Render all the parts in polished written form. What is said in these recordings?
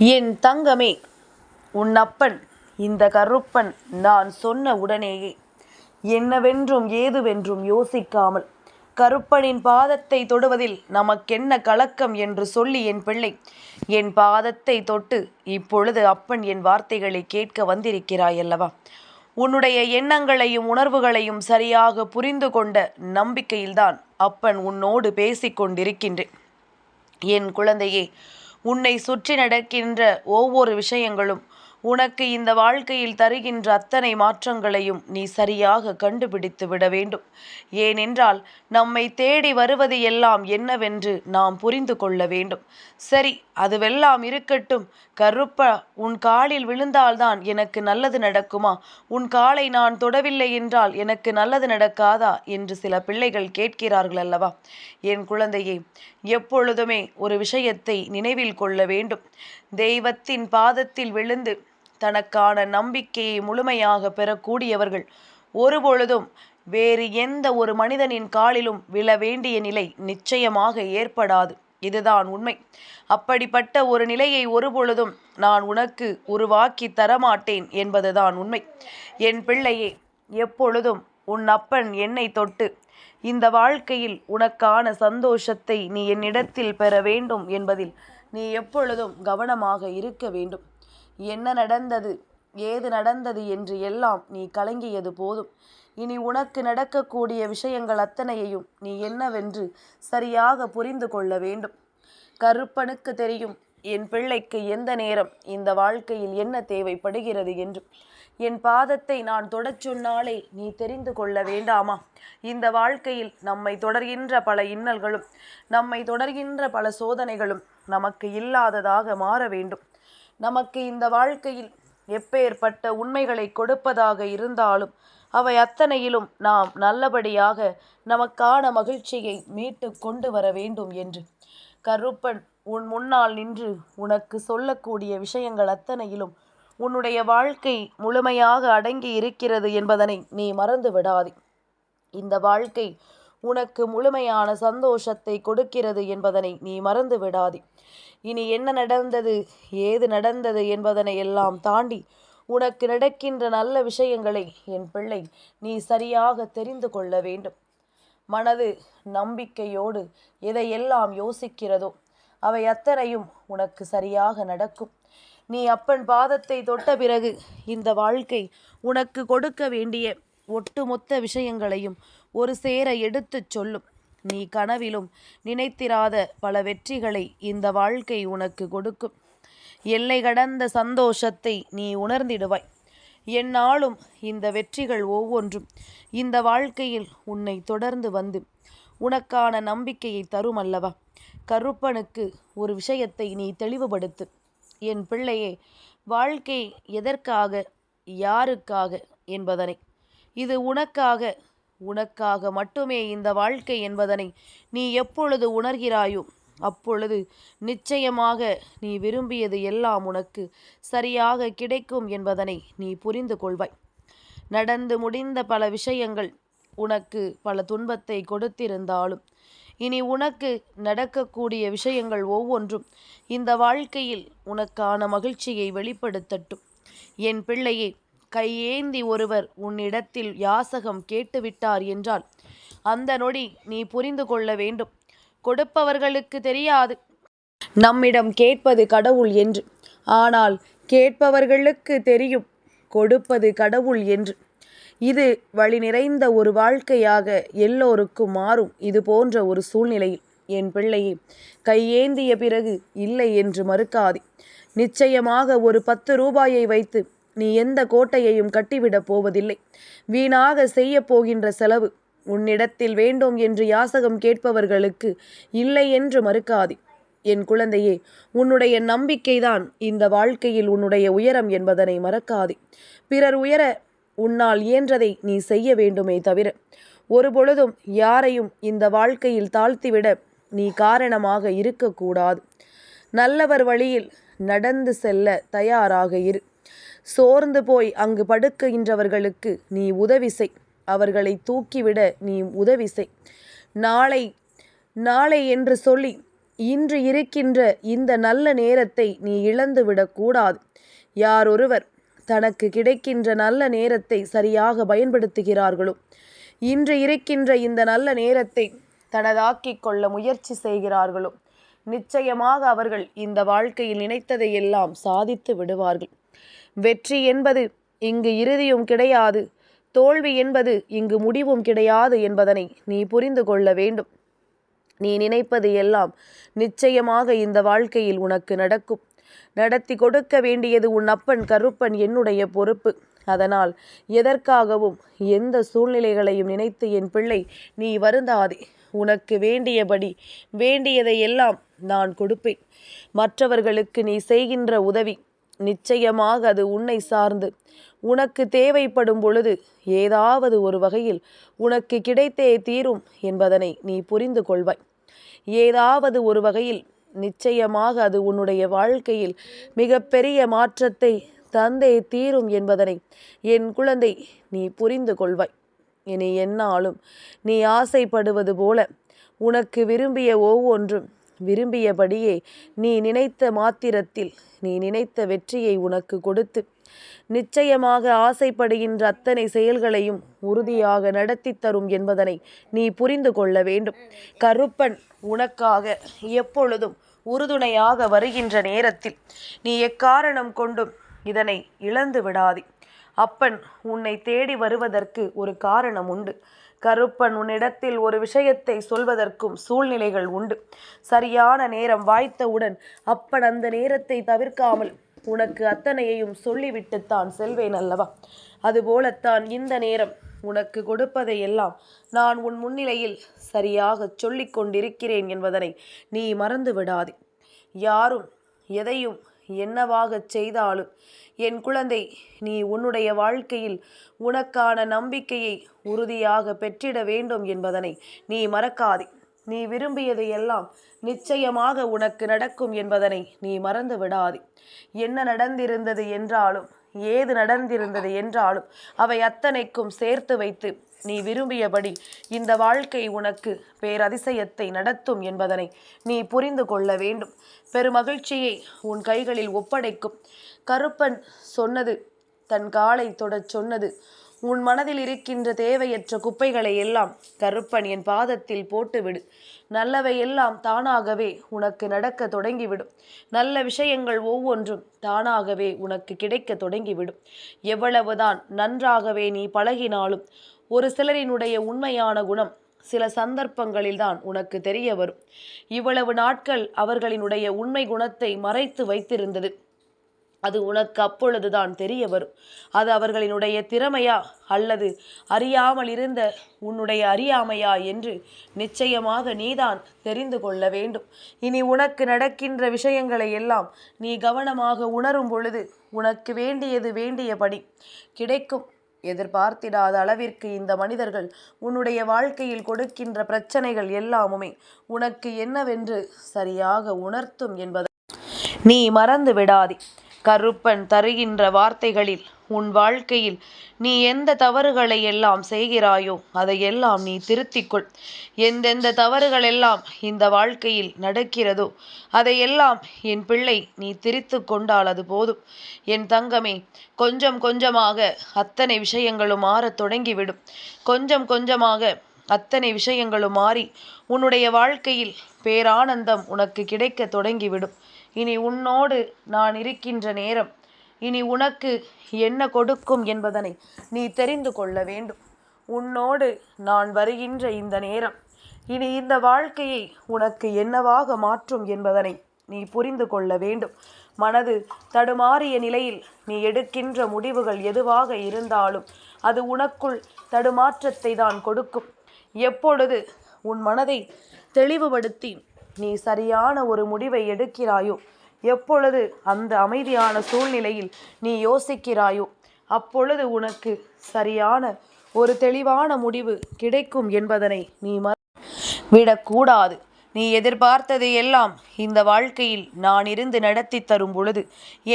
என் தங்கமே, உன் அப்பன் இந்த கருப்பன் நான் சொன்ன உடனேயே என்னவென்றும் ஏதுவென்றும் யோசிக்காமல் கருப்பனின் பாதத்தை தொடுவதில் நமக்கென்ன கலக்கம் என்று சொல்லி என் பிள்ளை என் பாதத்தை தொட்டு இப்பொழுது அப்பன் என் வார்த்தைகளை கேட்க வந்திருக்கிறாயல்லவா? உன்னுடைய எண்ணங்களையும் உணர்வுகளையும் சரியாக புரிந்து கொண்ட நம்பிக்கையில்தான் அப்பன் உன்னோடு பேசிக்கொண்டிருக்கின்றேன். என் குழந்தையே, உன்னை சுற்றி நடக்கின்ற ஒவ்வொரு விஷயங்களும் உனக்கு இந்த வாழ்க்கையில் தருகின்ற அத்தனை மாற்றங்களையும் நீ சரியாக கண்டுபிடித்து விட வேண்டும். ஏனென்றால் நம்மை தேடி வருவது எல்லாம் என்னவென்று நாம் புரிந்து கொள்ள வேண்டும். சரி, அதுவெல்லாம் இருக்கட்டும். கருப்பா, உன் காலில் விழுந்தால்தான் எனக்கு நல்லது நடக்குமா? உன் காலை நான் தொடவில்லை என்றால் எனக்கு நல்லது நடக்காதா என்று சில பிள்ளைகள் கேட்கிறார்கள் அல்லவா? என் குழந்தையே, எப்பொழுதுமே ஒரு விஷயத்தை நினைவில் கொள்ள வேண்டும். தெய்வத்தின் பாதத்தில் விழுந்து தனக்கான நம்பிக்கையை முழுமையாக பெறக்கூடியவர்கள் ஒருபொழுதும் வேறு எந்த ஒரு மனிதனின் காலிலும் விழ வேண்டிய நிலை நிச்சயமாக ஏற்படாது. இதுதான் உண்மை. அப்படிப்பட்ட ஒரு நிலையை ஒருபொழுதும் நான் உனக்கு உருவாக்கி தரமாட்டேன் என்பதுதான் உண்மை. என் பிள்ளையே, எப்பொழுதும் உன் அப்பன் என்னை தொட்டு இந்த வாழ்க்கையில் உனக்கான சந்தோஷத்தை நீ என்னிடத்தில் பெற வேண்டும் என்பதில் நீ எப்பொழுதும் கவனமாக இருக்க வேண்டும். என்ன நடந்தது, ஏது நடந்தது என்று எல்லாம் நீ கலங்கியது போதும். இனி உனக்கு நடக்கக்கூடிய விஷயங்கள் அத்தனையையும் நீ என்னவென்று சரியாக புரிந்து கொள்ள வேண்டும். கருப்பனுக்கு தெரியும் என் பிள்ளைக்கு எந்த நேரம் இந்த வாழ்க்கையில் என்ன தேவைப்படுகிறது என்று. என் பாதத்தை நான் தொடச் சொன்னாலே நீ தெரிந்து கொள்ள வேண்டாமா? இந்த வாழ்க்கையில் நம்மை தொடர்கின்ற பல இன்னல்களும் நம்மை தொடர்கின்ற பல சோதனைகளும் நமக்கு இல்லாததாக மாற வேண்டும். நமக்கு இந்த வாழ்க்கையில் எப்பேற்பட்ட உண்மைகளை கொடுப்பதாக இருந்தாலும் அவை அத்தனையிலும் நாம் நல்லபடியாக நமக்கான மகிழ்ச்சியை மீட்டு கொண்டு வர வேண்டும் என்று கருப்பன் உன் முன்னால் நின்று உனக்கு சொல்லக்கூடிய விஷயங்கள் அத்தனையிலும் உன்னுடைய வாழ்க்கை முழுமையாக அடங்கி இருக்கிறது என்பதனை நீ மறந்து விடாதே. இந்த வாழ்க்கை உனக்கு முழுமையான சந்தோஷத்தை கொடுக்கிறது என்பதனை நீ மறந்து விடாதே. இனி என்ன நடந்தது, ஏது நடந்தது என்பதனை எல்லாம் தாண்டி உனக்கு நடக்கின்ற நல்ல விஷயங்களை என் பிள்ளை நீ சரியாக தெரிந்து கொள்ள வேண்டும். மனது நம்பிக்கையோடு எதையெல்லாம் யோசிக்கிறதோ அவை அத்தனையும் உனக்கு சரியாக நடக்கும். நீ அப்பன் பாதத்தை தொட்ட பிறகு இந்த வாழ்க்கை உனக்கு கொடுக்க வேண்டிய ஒட்டுமொத்த விஷயங்களையும் ஒரு சேர எடுத்துச் சொல்லும். நீ கனவிலும் நினைத்திராத பல வெற்றிகளை இந்த வாழ்க்கை உனக்கு கொடுக்கும். எல்லை கடந்த சந்தோஷத்தை நீ உணர்ந்திடுவாய். எந்நாளும் இந்த வெற்றிகள் ஒவ்வொன்றும் இந்த வாழ்க்கையில் உன்னை தொடர்ந்து வந்து உனக்கான நம்பிக்கையை தரும் அல்லவா? கருப்பனுக்கு ஒரு விஷயத்தை நீ தெளிவுபடுத்து. என் பிள்ளையே, வாழ்க்கை எதற்காக, யாருக்காக என்பதனை, இது உனக்காக மட்டுமே இந்த வாழ்க்கை என்பதனை நீ எப்பொழுது உணர்கிறாயோ அப்பொழுது நிச்சயமாக நீ விரும்பியது எல்லாம் உனக்கு சரியாக கிடைக்கும் என்பதனை நீ புரிந்து கொள்வாய். நடந்து முடிந்த பல விஷயங்கள் உனக்கு பல துன்பத்தை கொடுத்திருந்தாலும் இனி உனக்கு நடக்கக்கூடிய விஷயங்கள் ஒவ்வொன்றும் இந்த வாழ்க்கையில் உனக்கான மகிழ்ச்சியை வெளிப்படுத்தட்டும். என் பிள்ளையே, கையேந்தி ஒருவர் உன்னிடத்தில் யாசகம் கேட்டுவிட்டார் என்றால் அந்த நொடி நீ புரிந்து கொள்ள வேண்டும், கொடுப்பவர்களுக்கு தெரியாது நம்மிடம் கேட்பது கடவுள் என்று. ஆனால் கேட்பவர்களுக்கு தெரியும் கொடுப்பது கடவுள் என்று. இது வழி நிறைந்த ஒரு வாழ்க்கையாக எல்லோருக்கும் மாறும். இது போன்ற ஒரு சூழ்நிலையில் என் பிள்ளையே, கையேந்திய பிறகு இல்லை என்று மறுக்காதே. நிச்சயமாக ஒரு 10 ரூபாயை வைத்து நீ எந்த கோட்டையையும் கட்டிவிடப் போவதில்லை. வீணாக செய்ய போகின்ற செலவு உன்னிடத்தில் வேண்டும் என்று யாசகம் கேட்பவர்களுக்கு இல்லை என்று மறுக்காதே. என் குழந்தையே, உன்னுடைய நம்பிக்கைதான் இந்த வாழ்க்கையில் உன்னுடைய உயரம் என்பதனை மறக்காதே. பிறர் உயர உன்னால் இயன்றதை நீ செய்ய வேண்டுமே தவிர ஒருபொழுதும் யாரையும் இந்த வாழ்க்கையில் தாழ்த்திவிட நீ காரணமாக இருக்கக்கூடாது. நல்லவர் வழியில் நடந்து செல்ல தயாராக இரு. சோர்ந்து போய் அங்கு படுக்கின்றவர்களுக்கு நீ உதவி செய். அவர்களை தூக்கிவிட நீ உதவி செய். நாளை என்று சொல்லி இன்று இருக்கின்ற இந்த நல்ல நேரத்தை நீ இழந்துவிடக்கூடாது. யாரொருவர் தனக்கு கிடைக்கின்ற நல்ல நேரத்தை சரியாக பயன்படுத்துகிறார்களோ, இன்று இருக்கின்ற இந்த நல்ல நேரத்தை தனதாக்கிக் கொள்ள முயற்சி செய்கிறார்களோ, நிச்சயமாக அவர்கள் இந்த வாழ்க்கையில் நினைத்ததை எல்லாம் சாதித்து விடுவார்கள். வெற்றி என்பது இங்கு இறுதியும் கிடையாது, தோல்வி என்பது இங்கு முடிவும் கிடையாது என்பதனை நீ புரிந்து கொள்ள வேண்டும். நீ நினைப்பது எல்லாம் நிச்சயமாக இந்த வாழ்க்கையில் உனக்கு நடக்கும். நடத்தி கொடுக்க வேண்டியது உன் அப்பன் கருப்பன் என்னுடைய பொறுப்பு. அதனால் எதற்காகவும் எந்த சூழ்நிலைகளையும் நினைத்து என் பிள்ளை நீ வருந்தாதே. உனக்கு வேண்டியபடி வேண்டியதை எல்லாம் நான் கொடுப்பேன். மற்றவர்களுக்கு நீ செய்கின்ற உதவி நிச்சயமாக அது உன்னை சார்ந்து உனக்கு தேவைப்படும் பொழுது ஏதாவது ஒரு வகையில் உனக்கு கிடைத்தே தீரும் என்பதனை நீ புரிந்து கொள்வாய். ஏதாவது ஒரு வகையில் நிச்சயமாக அது உன்னுடைய வாழ்க்கையில் மிகப்பெரிய மாற்றத்தை தந்தே தீரும் என்பதனை என் குழந்தை நீ புரிந்து கொள்வாய். இனி என்னாலும் நீ ஆசைப்படுவது போல உனக்கு விரும்பிய ஒவ்வொன்றும் விரும்பியபடியே நீ நினைத்த மாத்திரத்தில் நீ நினைத்த வெற்றியை உனக்கு கொடுத்து நிச்சயமாக ஆசைப்படுகின்ற அத்தனை செயல்களையும் உறுதியாக நடத்தி தரும் என்பதனை நீ புரிந்து கொள்ள வேண்டும். கருப்பன் உனக்காக எப்பொழுதும் உறுதுணையாக வருகின்ற நேரத்தில் நீ எக்காரணம் கொண்டும் இதனை இழந்து விடாதே. அப்பன் உன்னை தேடி வருவதற்கு ஒரு காரணம் உண்டு. கருப்பன் உன்னிடத்தில் ஒரு விஷயத்தை சொல்வதற்கும் சூழ்நிலைகள் உண்டு. சரியான நேரம் வாய்த்தவுடன் அப்பன் அந்த நேரத்தை தவிர்க்காமல் உனக்கு அத்தனையையும் சொல்லிவிட்டுத்தான் செல்வேன் அல்லவா? அதுபோலத்தான் இந்த நேரம் உனக்கு கொடுப்பதை எல்லாம் நான் உன் முன்னிலையில் சரியாக சொல்லிக் கொண்டிருக்கிறேன் என்பதனை நீ மறந்து விடாதே. யாரும் எதையும் என்னவாகச் செய்தாலும் என் குழந்தை, நீ உன்னுடைய வாழ்க்கையில் உனக்கான நம்பிக்கையை உறுதியாக பெற்றிட வேண்டும் என்பதனை நீ மறக்காதே. நீ விரும்பியதை எல்லாம் நிச்சயமாக உனக்கு நடக்கும் என்பதனை நீ மறந்து விடாதே. என்ன நடந்திருந்தது என்றாலும் ஏது நடந்திருந்தது என்றாலும் அவை அத்தனைக்கும் சேர்த்து வைத்து நீ விரும்பியபடி இந்த வாழ்க்கை உனக்கு பேரதிசயத்தை நடத்தும் என்பதனை நீ புரிந்து கொள்ள வேண்டும். பெருமகிழ்ச்சியை உன் கைகளில் ஒப்படைக்கும். கருப்பன் சொன்னது, தன் காலை தொடச் சொன்னது, உன் மனதில் இருக்கின்ற தேவையற்ற குப்பைகளை எல்லாம் கருப்பன் என் பாதத்தில் போட்டுவிடு. நல்லவை எல்லாம் தானாகவே உனக்கு நடக்க தொடங்கிவிடும். நல்ல விஷயங்கள் ஒவ்வொன்றும் தானாகவே உனக்கு கிடைக்க தொடங்கிவிடும். எவ்வளவுதான் நன்றாகவே நீ பழகினாலும் ஒரு சிலரினுடைய உண்மையான குணம் சில சந்தர்ப்பங்களில்தான் உனக்கு தெரிய வரும். இவ்வளவு நாட்கள் அவர்களினுடைய உண்மை குணத்தை மறைத்து வைத்திருந்தது. அது உனக்கு அப்பொழுதுதான் தெரிய வரும். அது அவர்களினுடைய திறமையா அல்லது அறியாமல் இருந்த உன்னுடைய அறியாமையா என்று நிச்சயமாக நீதான் தெரிந்து கொள்ள வேண்டும். இனி உனக்கு நடக்கின்ற விஷயங்களை எல்லாம் நீ கவனமாக உணரும் பொழுது உனக்கு வேண்டியது வேண்டியபடி கிடைக்கும். எதிர்பார்த்திடாத அளவிற்கு இந்த மனிதர்கள் உன்னுடைய வாழ்க்கையில் கொடுக்கின்ற பிரச்சனைகள் எல்லாமுமே உனக்கு என்னவென்று சரியாக உணர்த்தும் என்பதை நீ மறந்து விடாதே. கருப்பன் தருகின்ற வார்த்தைகளில் உன் வாழ்க்கையில் நீ எந்த தவறுகளை எல்லாம் செய்கிறாயோ அதையெல்லாம் நீ திருத்திக்கொள். எந்தெந்த தவறுகள் எல்லாம் இந்த வாழ்க்கையில் நடக்கிறதோ அதையெல்லாம் என் பிள்ளை நீ திரித்து கொண்டால் அது போதும். என் தங்கமே, கொஞ்சம் கொஞ்சமாக அத்தனை விஷயங்களும் மாறத் தொடங்கிவிடும். கொஞ்சம் கொஞ்சமாக அத்தனை விஷயங்களும் மாறி உன்னுடைய வாழ்க்கையில் பேரானந்தம் உனக்கு கிடைக்க தொடங்கிவிடும். இனி உன்னோடு நான் இருக்கின்ற நேரம் இனி உனக்கு என்ன கொடுக்கும் என்பதனை நீ தெரிந்து கொள்ள வேண்டும். உன்னோடு நான் வருகின்ற இந்த நேரம் இனி இந்த வாழ்க்கையை உனக்கு என்னவாக மாற்றும் என்பதனை நீ புரிந்து கொள்ள வேண்டும். மனது தடுமாறிய நிலையில் நீ எடுக்கின்ற முடிவுகள் எதுவாக இருந்தாலும் அது உனக்குள் தடுமாற்றத்தை தான் கொடுக்கும். எப்பொழுது உன் மனதை தெளிவுபடுத்தி நீ சரியான ஒரு முடிவை எடுக்கிறாயோ, எப்பொழுது அந்த அமைதியான சூழ்நிலையில் நீ யோசிக்கிறாயோ அப்பொழுது உனக்கு சரியான ஒரு தெளிவான முடிவு கிடைக்கும் என்பதனை நீ விடக்கூடாது. நீ எதிர்பார்த்ததை எல்லாம் இந்த வாழ்க்கையில் நான் இருந்து நடத்தி தரும் பொழுது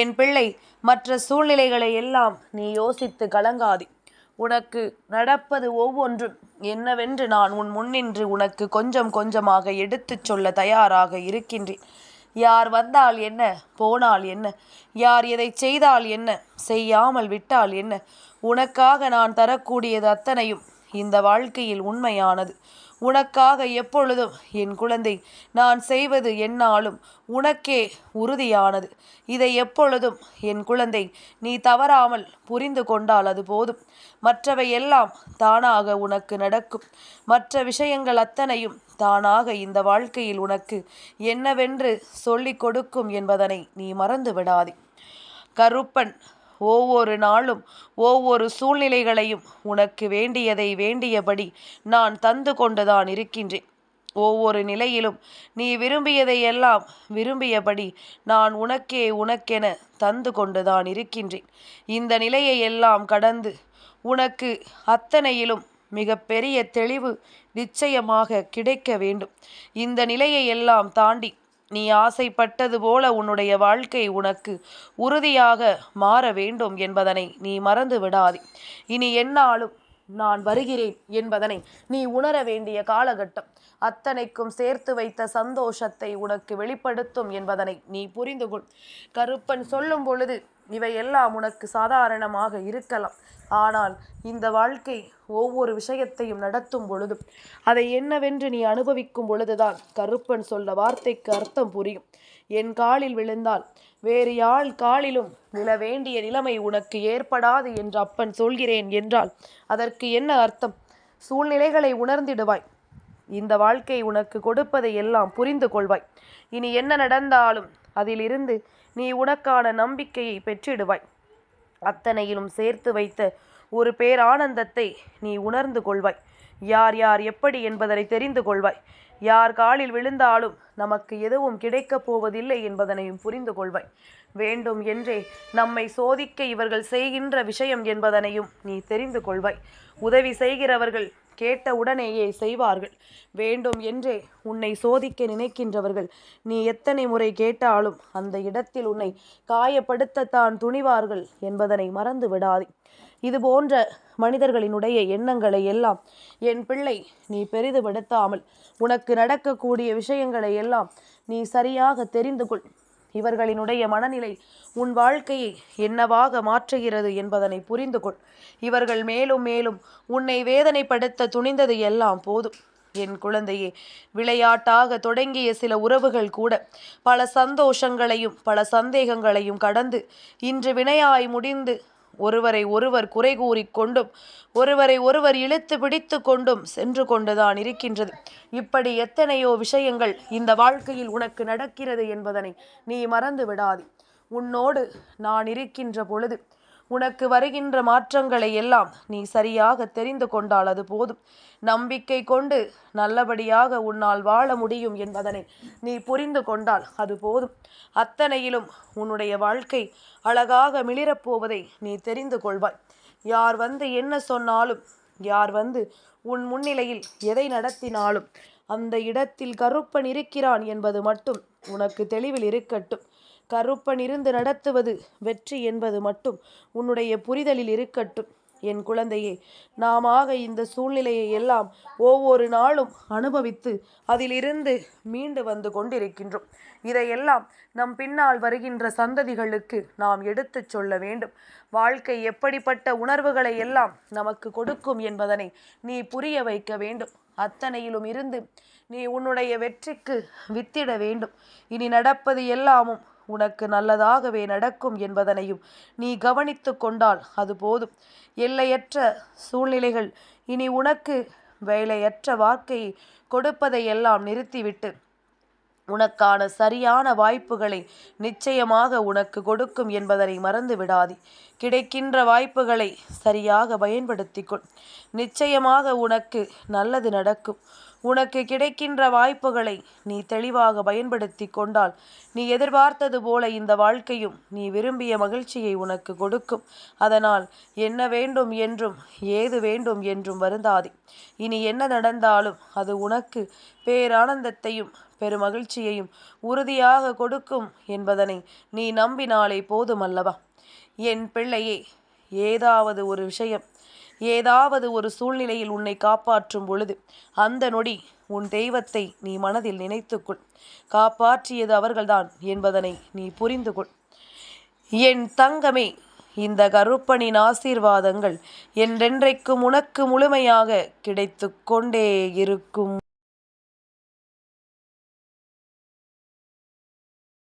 என் பிள்ளை மற்ற சூழ்நிலைகளை எல்லாம் நீ யோசித்து கலங்காதே. உனக்கு நடப்பது ஒவ்வொன்றும் என்னவென்று நான் உன் முன்னின்று உனக்கு கொஞ்சம் கொஞ்சமாக எடுத்துச் சொல்ல தயாராக இருக்கின்றேன். யார் வந்தால் என்ன, போனால் என்ன, யார் எதை செய்தால் என்ன, செய்யாமல் விட்டால் என்ன, உனக்காக நான் தரக்கூடியது அத்தனையும் இந்த வாழ்க்கையில் உண்மையானது. உனக்காக எப்பொழுதும் என் குழந்தை நான் செய்வது எந்நாளும் உனக்கே உறுதியானது. இதை எப்பொழுதும் என் குழந்தை நீ தவறாமல் புரிந்து கொண்டால் அது போதும். மற்றவை எல்லாம் தானாக உனக்கு நடக்கும். மற்ற விஷயங்கள் அத்தனையும் தானாக இந்த வாழ்க்கையில் உனக்கு என்னவென்று சொல்லிக் கொடுக்கும் என்பதனை நீ மறந்து விடாதே. கருப்பன் ஒவ்வொரு நாளும் ஒவ்வொரு சூழ்நிலைகளையும் உனக்கு வேண்டியதை வேண்டியபடி நான் தந்து கொண்டுதான் இருக்கின்றேன். ஒவ்வொரு நிலையிலும் நீ விரும்பியதை எல்லாம் விரும்பியபடி நான் உனக்கென தந்து கொண்டுதான் இருக்கின்றேன். இந்த நிலையை எல்லாம் கடந்து உனக்கு அத்தனையிலும் மிக பெரிய தெளிவு நிச்சயமாக கிடைக்க வேண்டும். இந்த நிலையை எல்லாம் தாண்டி நீ ஆசைப்பட்டது போல உன்னுடைய வாழ்க்கை உனக்கு உறுதியாக மாற வேண்டும் என்பதனை நீ மறந்து விடாதே. இனி எந்நாளும் நான் வருகிறேன் என்பதனை நீ உணர வேண்டிய காலகட்டம். அத்தனைக்கும் சேர்த்து வைத்த சந்தோஷத்தை உனக்கு வெளிப்படுத்தும் என்பதனை நீ புரிந்து கொள். கருப்பன் சொல்லும் பொழுது இவையெல்லாம் உனக்கு சாதாரணமாக இருக்கலாம். ஆனால் இந்த வாழ்க்கை ஒவ்வொரு விஷயத்தையும் நடத்தும் பொழுதும் அதை என்னவென்று நீ அனுபவிக்கும் பொழுதுதான் கருப்பன் சொல்ல வார்த்தைக்கு அர்த்தம் புரியும். என் காலில் விழுந்தால் வேறு யாழ் காலிலும் விழ வேண்டிய நிலைமை உனக்கு ஏற்படாது என்று அப்பன் சொல்கிறேன் என்றால் அதற்கு என்ன அர்த்தம்? சூழ்நிலைகளை உணர்ந்திடுவாய். இந்த வாழ்க்கை உனக்கு கொடுப்பதை எல்லாம் புரிந்து கொள்வாய். இனி என்ன நடந்தாலும் அதிலிருந்து நீ உனக்கான நம்பிக்கையை பெற்றிடுவாய். அத்தனையிலும் சேர்த்து வைத்த ஒரு பேரானந்தத்தை நீ உணர்ந்து கொள்வாய். யார் யார் எப்படி என்பதனை தெரிந்து கொள்வாய். யார் காலில் விழுந்தாலும் நமக்கு எதுவும் கிடைக்கப் போவதில்லை என்பதனையும் புரிந்து கொள்வாய். வேண்டும் என்றே நம்மை சோதிக்க இவர்கள் செய்கின்ற விஷயம் என்பதனையும் நீ தெரிந்து கொள்வாய். உதவி செய்கிறவர்கள் கேட்ட உடனேயே செய்வார்கள். வேண்டும் என்றே உன்னை சோதிக்க நினைக்கின்றவர்கள் நீ எத்தனை முறை கேட்டாலும் அந்த இடத்தில் உன்னை காயப்படுத்தத்தான் துணிவார்கள் என்பதனை மறந்து விடாதே. இது போன்ற மனிதர்களினுடைய எண்ணங்களை எல்லாம் என் பிள்ளை நீ பெரிதுபடுத்தாமல் உனக்கு நடக்கக்கூடிய விஷயங்களை எல்லாம் நீ சரியாக தெரிந்து கொள். இவர்களினுடைய மனநிலை உன் வாழ்க்கையை என்னவாக மாற்றுகிறது என்பதனை புரிந்து கொள். இவர்கள் மேலும் மேலும் உன்னை வேதனைப்படுத்த துணிந்தது எல்லாம் போதும். என் குழந்தையே, விளையாட்டாக தொடங்கிய சில உறவுகள் கூட பல சந்தோஷங்களையும் பல சந்தேகங்களையும் கடந்து இன்று வினையாய் முடிந்து ஒருவரை ஒருவர் குறை கூறிக்கொண்டும் ஒருவரை ஒருவர் இழுத்து பிடித்து கொண்டும் சென்று கொண்டுதான் இருக்கின்றது. இப்படி எத்தனையோ விஷயங்கள் இந்த வாழ்க்கையில் உனக்கு நடக்கிறது என்பதனை நீ மறந்து விடாதே. உன்னோடு நான் இருக்கின்ற பொழுது உனக்கு வருகின்ற மாற்றங்களை எல்லாம் நீ சரியாக தெரிந்து கொண்டால் அது போதும். நம்பிக்கை கொண்டு நல்லபடியாக உன்னால் வாழ முடியும் என்பதனை நீ புரிந்து கொண்டால் அது போதும். அத்தனையிலும் உன்னுடைய வாழ்க்கை அழகாக மிளிரப்போவதை நீ தெரிந்து கொள்வாய். யார் வந்து என்ன சொன்னாலும், யார் வந்து உன் முன்னிலையில் எதை நடத்தினாலும் அந்த இடத்தில் கருப்பன் இருக்கிறான் என்பது மட்டும் உனக்கு தெளிவில் இருக்கட்டும். கருப்பன் இருந்து நடத்துவது வெற்றி என்பது மட்டும் உன்னுடைய புரிதலில் இருக்கட்டும். என் குழந்தையே, நாமாக இந்த சூழ்நிலையை எல்லாம் ஒவ்வொரு நாளும் அனுபவித்து அதிலிருந்து மீண்டு வந்து கொண்டிருக்கின்றோம். இதையெல்லாம் நம் பின்னால் வருகின்ற சந்ததிகளுக்கு நாம் எடுத்துச் சொல்ல வேண்டும். வாழ்க்கை எப்படிப்பட்ட உணர்வுகளை எல்லாம் நமக்கு கொடுக்கும் என்பதனை நீ புரிய வைக்க வேண்டும். அத்தனையிலும் இருந்து நீ உன்னுடைய வெற்றிக்கு வித்திட வேண்டும். இனி நடப்பது எல்லாமும் உனக்கு நல்லதாகவே நடக்கும் என்பதனையும் நீ கவனித்து கொண்டால் அது போதும். எல்லையற்ற சூழ்நிலைகள் இனி உனக்கு வேலையற்ற வாழ்க்கையை கொடுப்பதையெல்லாம் நிறுத்திவிட்டு உனக்கான சரியான வாய்ப்புகளை நிச்சயமாக உனக்கு கொடுக்கும் என்பதனை மறந்து விடாதே. கிடைக்கின்ற வாய்ப்புகளை சரியாக பயன்படுத்திக்கொள். நிச்சயமாக உனக்கு நல்லது நடக்கும். உனக்கு கிடைக்கின்ற வாய்ப்புகளை நீ தெளிவாக பயன்படுத்தி கொண்டால் நீ எதிர்பார்த்தது போல இந்த வாழ்க்கையும் நீ விரும்பிய மகிழ்ச்சியை உனக்கு கொடுக்கும். அதனால் என்ன வேண்டும் என்றும் ஏது வேண்டும் என்றும் வருந்தாதே. இனி என்ன நடந்தாலும் அது உனக்கு பேரானந்தத்தையும் பெருமகிழ்ச்சியையும் உறுதியாக கொடுக்கும் என்பதனை நீ நம்பினாலே போதுமல்லவா? என் பிள்ளையே, ஏதாவது ஒரு விஷயம் ஏதாவது ஒரு சூழ்நிலையில் உன்னை காப்பாற்றும் பொழுது அந்த நொடி உன் தெய்வத்தை நீ மனதில் நினைத்துக்கொள். காப்பாற்றியது அவர்கள்தான் என்பதனை நீ புரிந்து கொள். என் தங்கமே, இந்த கருப்பனின் ஆசீர்வாதங்கள் என்றென்றைக்கும் உனக்கு முழுமையாக கிடைத்து கொண்டே இருக்கும்.